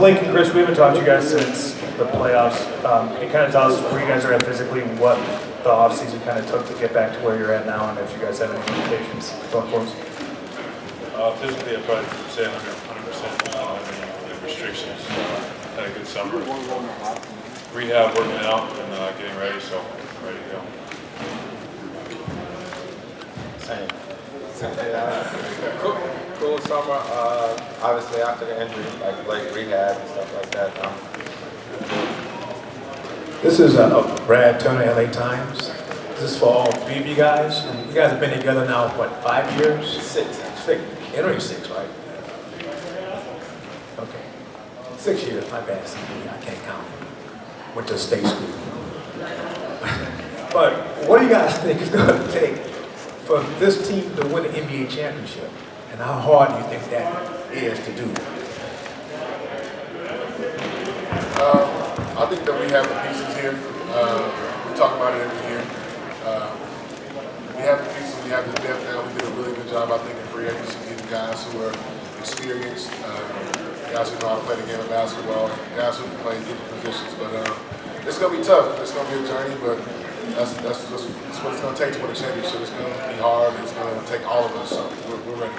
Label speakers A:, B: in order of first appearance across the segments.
A: Blake and Chris, we haven't talked to you guys since the playoffs. Can you kind of tell us where you guys are at physically, what the offseason kind of took to get back to where you're at now, and if you guys have any limitations going forward?
B: Physically, I'd probably say 100%. Any restrictions. Had a good summer. Rehab, working out, and getting ready, so ready to go.
C: Same. Cool summer. Obviously after the injury, like Blake rehab and stuff like that.
D: This is Brad Turner, LA Times. This is for all three of you guys. You guys have been together now, what, 5 years?
C: Six.
D: Entering 6, right? Okay. 6 years, my bad, Stevie. I can't count. Went to state school. But what do you guys think it's going to take for this team to win the NBA championship? And how hard do you think that is to do?
E: I think that we have the pieces here. We talk about it every year. We have the pieces, we have the depth now. We did a really good job, I think, in free agency, getting guys who are experienced, guys who know how to play the game of basketball, and guys who can play different positions. But it's going to be tough. It's going to be a journey, but that's what it's going to take to win a championship. It's going to be hard. It's going to take all of us, so we're ready.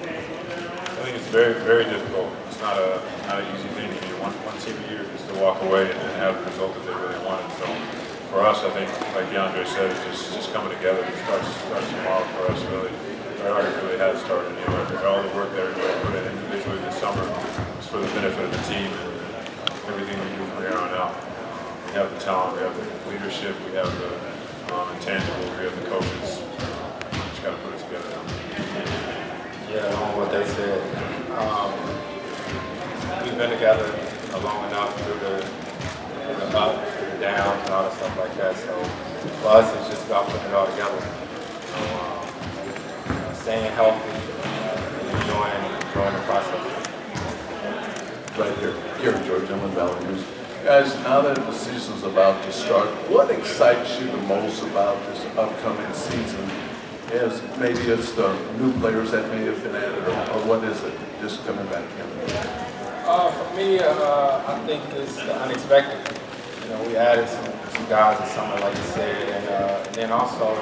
B: I think it's very, very difficult. It's not an easy thing to do. One team a year is to walk away and have the result that they really wanted. So for us, I think, like DeAndre said, it's just coming together. It starts tomorrow for us, really. It already really has started. You know, all the work that everybody put in individually this summer was for the benefit of the team and everything we do from here on out. We have the talent, we have the leadership, we have the intangibles, we have the coaches. We just got to put it together now.
C: Yeah, on what they said. We've been together long enough through the ups, through the downs, and all that stuff like that. So for us, it's just about putting it all together. So, staying healthy, and enjoying the process.
F: Right here, Gary George, I'm with Valley News. Guys, now that the season's about to start, what excites you the most about this upcoming season? Is maybe it's the new players that may have been added, or what is it, just coming back in?
C: For me, I think it's the unexpected. You know, we added some guys this summer, like you said, and then also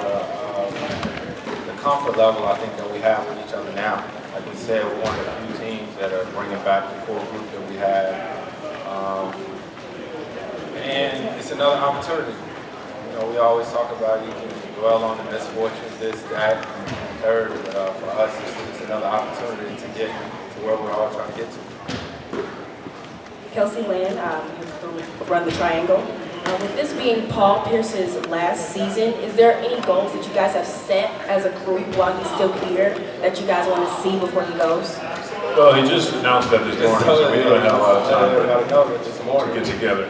C: the comfort level I think that we have with each other now. Like we said, we're one of the few teams that are bringing back the core group that we had. And it's another opportunity. You know, we always talk about you can dwell on the misfortunes, this, that, and third. But for us, it's another opportunity to get to where we're all trying to get to.
G: Kelsey Lynn, you run the triangle. With this being Paul Pierce's last season, is there any goals that you guys have set as a group while he's still here that you guys want to see before he goes?
B: Well, he just announced that this morning, so we don't have a lot of time to get together.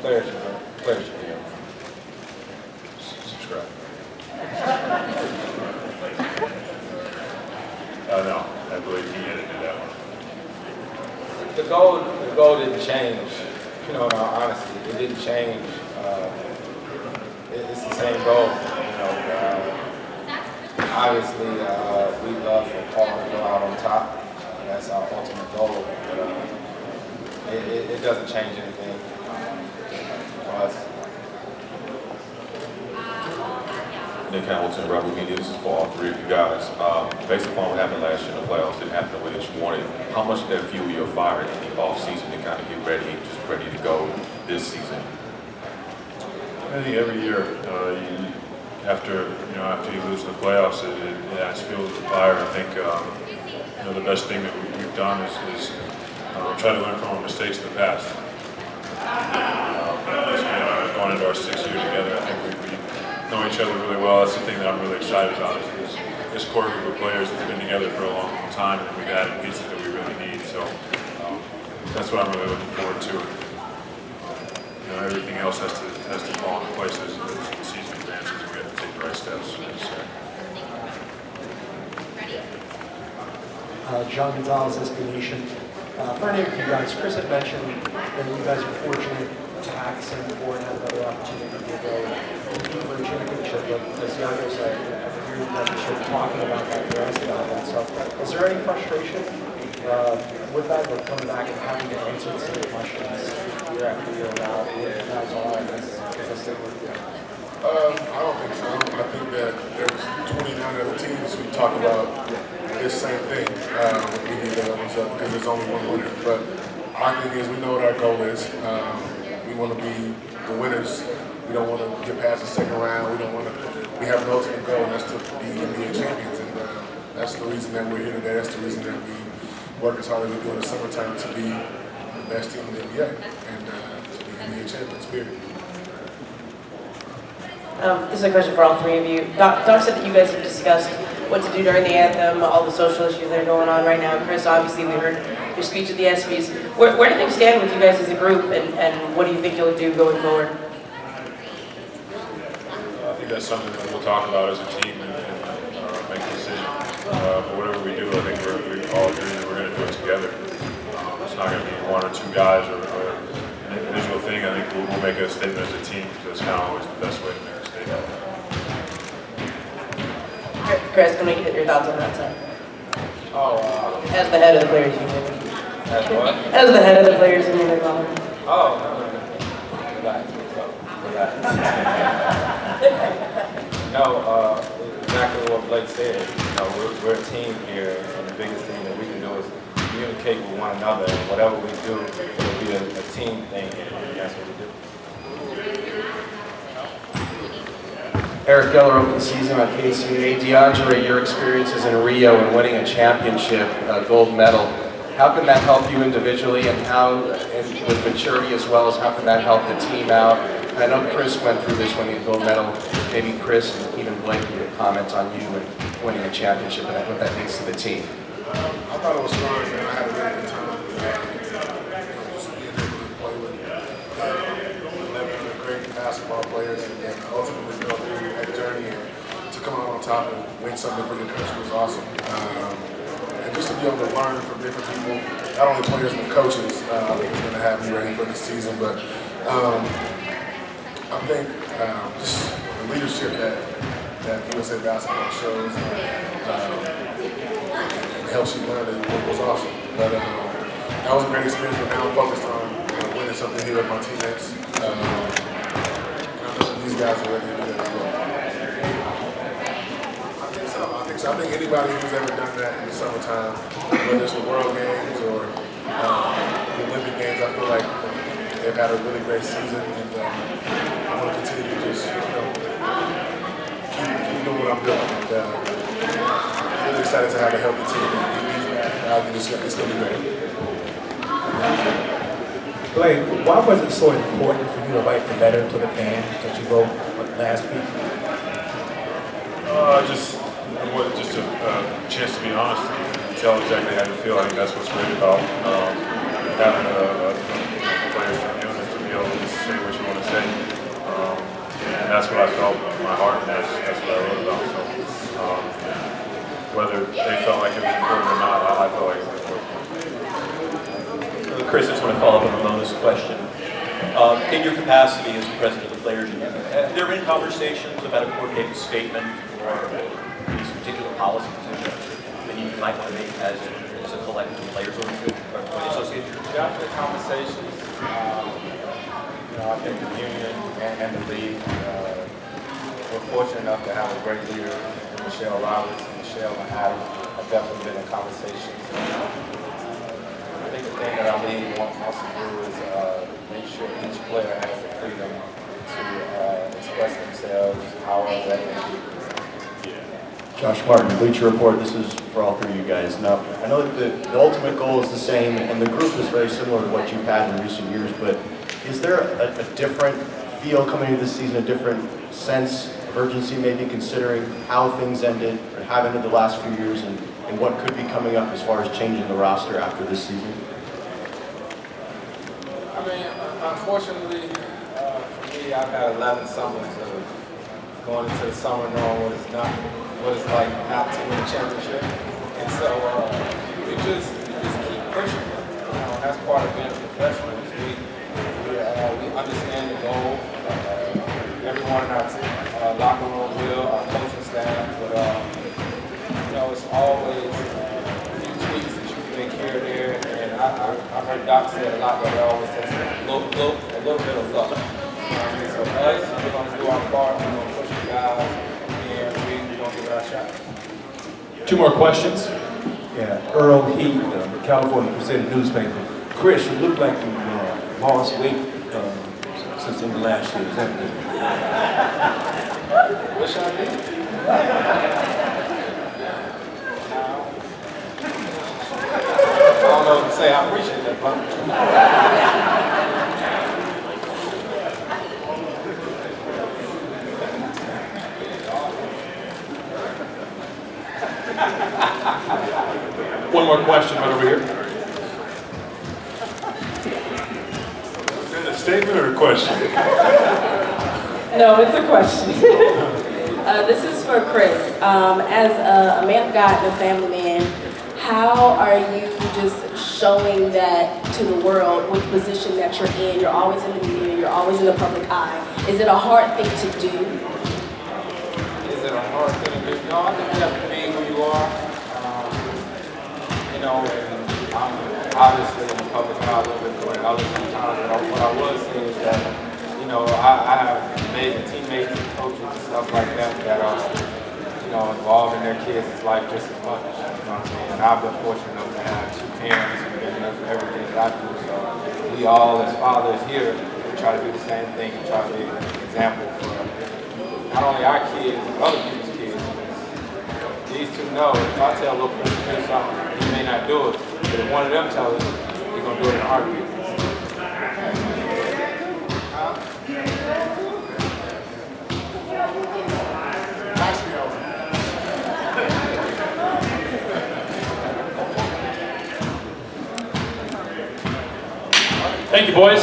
C: Players should be here.
B: Subscribe. No, I believe he edited that one.
C: The goal didn't change. You know, in all honesty, it didn't change. It's the same goal. You know, obviously, we love for Paul to go out on top. That's our ultimate goal. But it doesn't change anything for us.
H: Nick Hamilton, Rebel Media. This is for all three of you guys. Based upon what happened last year in the playoffs, didn't happen the way that you wanted. How much did that fuel your fire in the off-season to kind of get ready, just ready to go this season?
B: I think every year, after you lose the playoffs, it adds fuel to the fire. I think the best thing that we've done is try to learn from our mistakes in the past. Going into our 6 years together, I think we know each other really well. That's the thing that I'm really excited about is this core group of players that's been together for a long, long time, and we've added pieces that we really need. So that's what I'm really looking forward to. Everything else has to fall into place as the season advances, and we have to take the right steps.
A: John Gonzalez, SB Nation. Finally, with you guys, Chris had mentioned that you guys are fortunate to have the same board and have another opportunity to go compete for a championship. But as DeAndre said, every year you guys are sort of talking about that, you're asking about that. So is there any frustration With that, we're coming back and having to answer some questions year after year about what you guys are as a single group.
E: I don't think so. I think that there's 29 other teams who talk about this same thing. We need the other ones up because there's only one winner. But our thing is we know what our goal is. We want to be the winners. We don't want to get past the second round. We have an ultimate goal, and that's to be NBA champions. And that's the reason that we're here today. That's the reason that we work as hard as we do in the summertime to be the best team in the NBA and to be NBA champions, period.
G: This is a question for all three of you. Doc said that you guys have discussed what to do during the anthem, all the social issues that are going on right now. Chris, obviously, we heard your speech at the ESPYs. Where do things stand with you guys as a group, and what do you think you'll do going forward?
B: I think that's something that we'll talk about as a team and make a decision. But whatever we do, I think we all agree that we're going to do it together. It's not going to be one or two guys or an individual thing. I think we'll make a statement as a team because that's kind of always the best way to make a statement.
G: Chris, can we get your thoughts on that side?
C: Oh,
G: As the head of the Players Union.
C: that's what?
G: As the head of the Players Union.
C: Oh, no. Relax. No, exactly what Blake said. You know, we're a team here, and the biggest thing that we can do is communicate with one another. And whatever we do, it'll be a team thing, and that's what we do.
I: Eric Geller, open season on KCUA. DeAndre, your experiences in Rio and winning a championship, a gold medal, how can that help you individually and with maturity as well as how can that help the team out? I know Chris went through this when he had gold medal. Maybe Chris and even Blake can comment on you and winning a championship and what that means to the team.
E: I thought it was fun, man. I had a really good time. Just being able to play with 11 great basketball players and ultimately go through that journey and to come out on top and win something for your country was awesome. And just to be able to learn from different people, not only players but coaches, I think it's going to have me ready for this season. But I think just the leadership that USA Basketball shows helps you learn it was awesome. But that was a great experience, but now I'm focused on winning something here with my teammates. And I know that these guys are ready to do that as well. I think so. I think anybody who's ever done that in the summertime, whether it's the World Games or the Olympic Games, I feel like they've had a really great season, and I want to continue to just keep doing what I'm doing. And really excited to have a healthy team. I think it's going to be great.
D: Blake, why was it so important for you to write the letter to the fans that you wrote last week?
B: Just a chance to be honest and tell exactly how you feel. I think that's what's great about having a players unit to be able to say what you want to say. And that's what I felt in my heart, and that's what I wrote about. So whether they felt like it was important or not, I felt like it was important.
J: Chris, I just want to follow up on Ramona's question. In your capacity as the president of the Players Union, have there been conversations about a coordinated statement or these particular policy positions that you might want to make as a collective players association?
C: After the conversations, I think the union and the league, we're fortunate enough to have a great leader, Michelle Roberts, Michelle and Adam have definitely been in conversations. I think the thing that our league wants us to do is make sure each player has the freedom to express themselves however they may be.
K: Josh Martin, Bleacher Report. This is for all three of you guys. Now, I know that the ultimate goal is the same, and the group is very similar to what you've had in recent years, but is there a different feel coming into this season, a different sense of urgency, maybe considering how things ended or have ended the last few years, and what could be coming up as far as changing the roster after this season?
C: I mean, unfortunately, for me, I've had 11 summers of going into the summer knowing what it's like not to win a championship. And so we just keep pushing. That's part of being a professional. We understand the goal. Everyone in our locker room will, our coaching staff, but it's always a few tweaks that you can make here I've heard Doc say a lot that it always takes a little bit of luck. So us, we're going to do our part, we're going to push the guys, and we're going to give it our shot.
L: 2 more questions.
D: Yeah, Earl Heath, California Crusader newspaper. Chris, you look like you lost weight since in the last year. Is that good?
C: Wish I did. I don't know what to say. I appreciate that, brother.
L: One more question right over here.
B: Is that a statement or a question?
G: No, it's a question. This is for Chris. As a man of God and a family man, how are you just showing that to the world with the position that you're in? You're always in the media, you're always in the public eye. Is it a hard thing to do?
C: Is it a hard thing to do? No, I think you have to be who you are. You know, and I'm obviously in the public eye a little bit more than others sometimes, but what I was saying is that, you know, I have amazing teammates and coaches and stuff like that that are, you know, involved in their kids' life just as much. You know what I'm saying? And I've been fortunate enough to have 2 parents who've been there for everything that I do. So we all, as fathers here, we try to do the same thing and try to be an example for not only our kids, but other people's kids. These 2 know, if I tell little Chris to do something, he may not do it, but if one of them tells him, he's going to do it in a heartbeat.
L: Thank you, boys.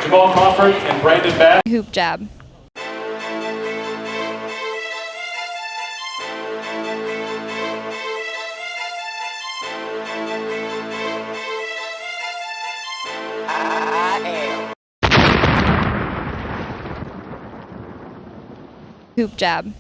L: Jamal Crawford and Brandon Bass.
M: HoopJab. HoopJab.